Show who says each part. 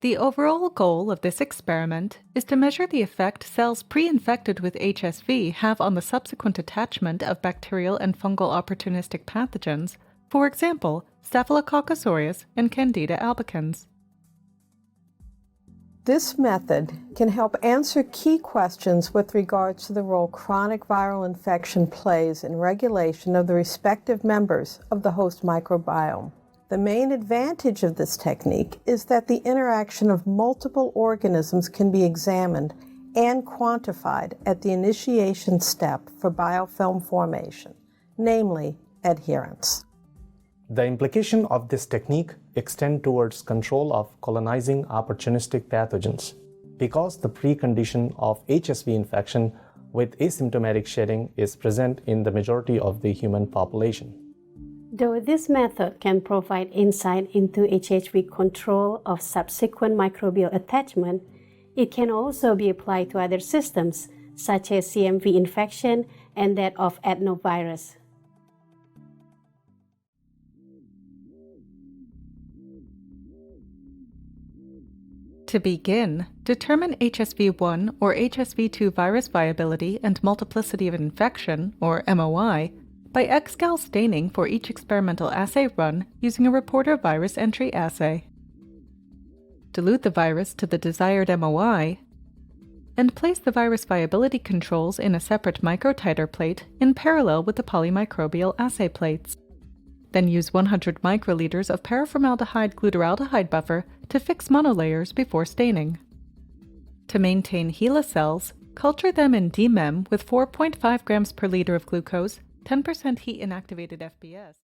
Speaker 1: The overall goal of this experiment is to measure the effect cells pre-infected with HSV have on the subsequent attachment of bacterial and fungal opportunistic pathogens, for example, Staphylococcus aureus and Candida albicans.
Speaker 2: This method can help answer key questions with regards to the role chronic viral infection plays in regulation of the respective members of the host microbiome. The main advantage of this technique is that the interaction of multiple organisms can be examined and quantified at the initiation step for biofilm formation, namely adherence.
Speaker 3: The implication of this technique extend towards control of colonizing opportunistic pathogens, because the precondition of HSV infection with asymptomatic shedding is present in the majority of the human population.
Speaker 4: Though this method can provide insight into HHV control of subsequent microbial attachment, it can also be applied to other systems, such as CMV infection and that of adenovirus.
Speaker 1: To begin, determine HSV1 or HSV2 virus viability and multiplicity of infection, or MOI, by XGAL staining for each experimental assay run using a reporter virus entry assay. Dilute the virus to the desired MOI, and place the virus viability controls in a separate microtiter plate in parallel with the polymicrobial assay plates. Then use 100 microliters of paraformaldehyde glutaraldehyde buffer to fix monolayers before staining. To maintain HeLa cells, culture them in DMEM with 4.5 grams per liter of glucose, 10% heat inactivated FBS.